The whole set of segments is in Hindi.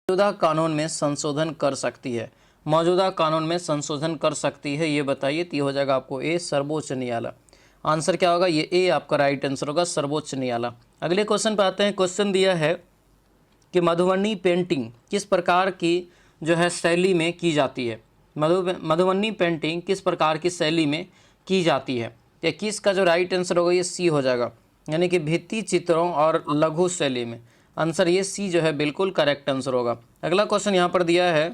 मौजूदा कानून में संशोधन कर सकती है? मौजूदा कानून में संशोधन कर सकती है, ये बताइए। तो ये हो जाएगा आपको ए, सर्वोच्च न्यायालय। आंसर क्या होगा? ये ए आपका राइट आंसर होगा, सर्वोच्च न्यायालय। अगले क्वेश्चन पे आते हैं। क्वेश्चन दिया है कि मधुबनी पेंटिंग किस प्रकार की जो है शैली में की जाती है? मधुबनी पेंटिंग किस प्रकार की शैली में की जाती है? या किस का जो राइट आंसर होगा ये सी हो जाएगा, यानी कि भित्ति चित्रों और लघु शैली में। आंसर ये सी जो है बिल्कुल करेक्ट आंसर होगा। अगला क्वेश्चन यहाँ पर दिया है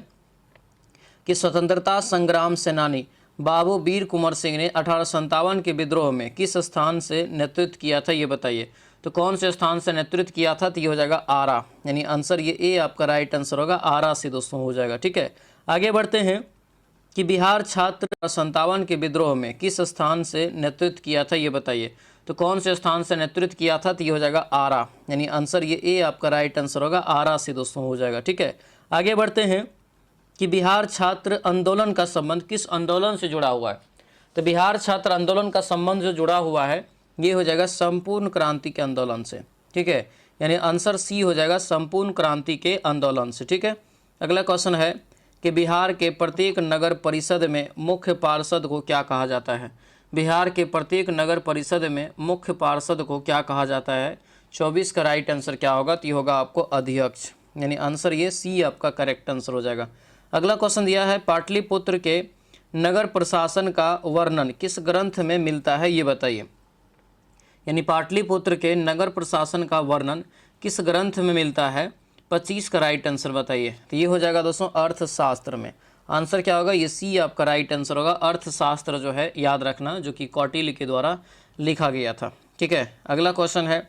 कि स्वतंत्रता संग्राम सेनानी बाबू वीर कुंवर सिंह ने 1857 के विद्रोह में किस स्थान से नेतृत्व किया था, ये बताइए। तो कौन से स्थान से नेतृत्व किया था? तो ये हो जाएगा आरा, यानी आंसर ये ए आपका राइट आंसर होगा, आरा से दोस्तों हो जाएगा। ठीक है, आगे बढ़ते हैं कि बिहार छात्र 57 के विद्रोह में किस स्थान से नेतृत्व किया था, ये बताइए। तो कौन से स्थान से नेतृत्व किया था? तो ये हो जाएगा आरा, यानी आंसर ये ए आपका राइट आंसर होगा, आरा से दोस्तों हो जाएगा। ठीक है, आगे बढ़ते हैं कि बिहार छात्र आंदोलन का संबंध किस आंदोलन से जुड़ा हुआ है? तो बिहार छात्र आंदोलन का संबंध जो जुड़ा हुआ है ये हो जाएगा संपूर्ण क्रांति के आंदोलन से। ठीक है, यानी आंसर सी हो जाएगा, संपूर्ण क्रांति के आंदोलन से। ठीक है, अगला क्वेश्चन है कि बिहार के प्रत्येक नगर परिषद में मुख्य पार्षद को क्या कहा जाता है? बिहार के प्रत्येक नगर परिषद में मुख्य पार्षद को क्या कहा जाता है? 24 का राइट आंसर क्या होगा? तो ये होगा आपको अध्यक्ष, यानी आंसर ये सी आपका करेक्ट आंसर हो जाएगा। अगला क्वेश्चन दिया है पाटलिपुत्र के नगर प्रशासन का वर्णन किस ग्रंथ में मिलता है, ये बताइए। यानी पाटलिपुत्र के नगर प्रशासन का वर्णन किस ग्रंथ में मिलता है? 25 का राइट आंसर बताइए। तो ये हो जाएगा दोस्तों अर्थशास्त्र में। आंसर क्या होगा? ये सी आपका राइट आंसर होगा, अर्थशास्त्र जो है याद रखना, जो कि कौटिल्य के द्वारा लिखा गया था। ठीक है, अगला क्वेश्चन है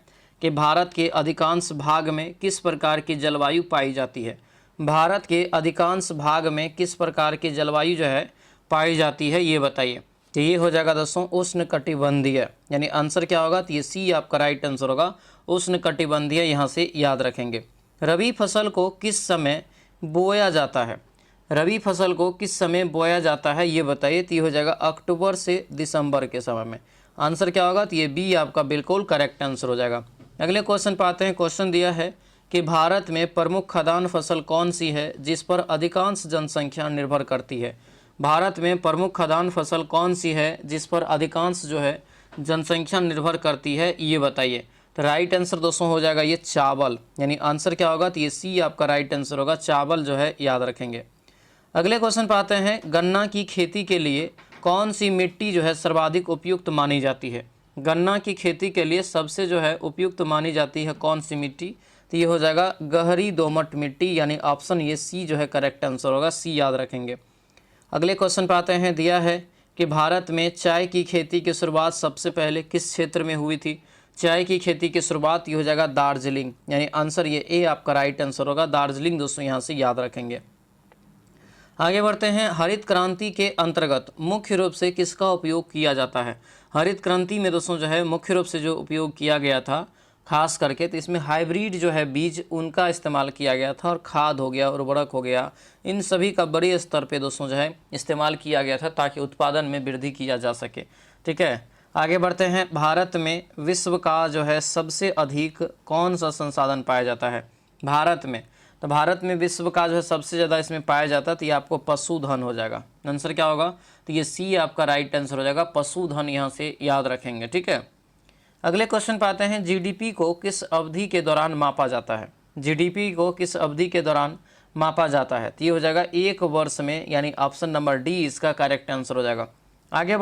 कि भारत के अधिकांश भाग में किस प्रकार की जलवायु पाई जाती है? भारत के अधिकांश भाग में किस प्रकार की जलवायु जो है पाई जाती है, ये बताइए। तो ये हो जाएगा दोस्तों उष्णकटिबंधीय, यानी आंसर क्या होगा? तो ये सी आपका राइट आंसर होगा, उष्णकटिबंधीय, यहाँ से याद रखेंगे। रबी फसल को किस समय बोया जाता है? रबी फसल को किस समय बोया जाता है, ये बताइए। तो ये हो जाएगा अक्टूबर से दिसंबर के समय में। आंसर क्या होगा? तो ये बी आपका बिल्कुल करेक्ट आंसर हो जाएगा। अगले क्वेश्चन पर आते हैं। क्वेश्चन दिया है कि भारत में प्रमुख खाद्यान्न फसल कौन सी है जिस पर अधिकांश जनसंख्या निर्भर करती है? भारत में प्रमुख खाद्यान्न फसल कौन सी है जिस पर अधिकांश जो है जनसंख्या निर्भर करती है, ये बताइए। तो राइट आंसर दोस्तों हो जाएगा ये चावल, यानी आंसर क्या होगा? तो ये सी आपका राइट आंसर होगा, चावल जो है याद रखेंगे। अगले क्वेश्चन पर आते हैं। गन्ना की खेती के लिए कौन सी मिट्टी जो है सर्वाधिक उपयुक्त मानी जाती है? गन्ना की खेती के लिए सबसे जो है उपयुक्त मानी जाती है कौन सी मिट्टी? तो ये हो जाएगा गहरी दोमट मिट्टी, यानी ऑप्शन ये सी जो है करेक्ट आंसर होगा, सी याद रखेंगे। अगले क्वेश्चन पर आते हैं। दिया है कि भारत में चाय की खेती की शुरुआत सबसे पहले किस क्षेत्र में हुई थी? चाय की खेती की शुरुआत ये हो जाएगा दार्जिलिंग, यानी आंसर ये ए आपका राइट आंसर होगा, दार्जिलिंग दोस्तों यहाँ से याद रखेंगे। आगे बढ़ते हैं। हरित क्रांति के अंतर्गत मुख्य रूप से किसका उपयोग किया जाता है? हरित क्रांति में दोस्तों जो है मुख्य रूप से जो उपयोग किया गया था खास करके, तो इसमें हाइब्रिड जो है बीज उनका इस्तेमाल किया गया था, और खाद हो गया, उर्वरक हो गया, इन सभी का बड़े स्तर पे दोस्तों जो है इस्तेमाल किया गया था ताकि उत्पादन में वृद्धि किया जा सके। ठीक है, आगे बढ़ते हैं। भारत में विश्व का जो है सबसे अधिक कौन सा संसाधन पाया जाता है? भारत में, तो भारत में विश्व का जो है सबसे ज़्यादा इसमें पाया जाता है, तो ये आपको पशुधन हो जाएगा। आंसर क्या होगा? तो ये सी आपका राइट आंसर हो जाएगा, पशुधन, यहाँ से याद रखेंगे। ठीक है, अगले क्वेश्चन पे आते हैं। जीडीपी को किस अवधि के दौरान मापा जाता है? जीडीपी को किस अवधि के दौरान मापा जाता है? तो ये हो जाएगा 1 वर्ष में, यानी ऑप्शन नंबर डी इसका करेक्ट आंसर हो जाएगा। आगे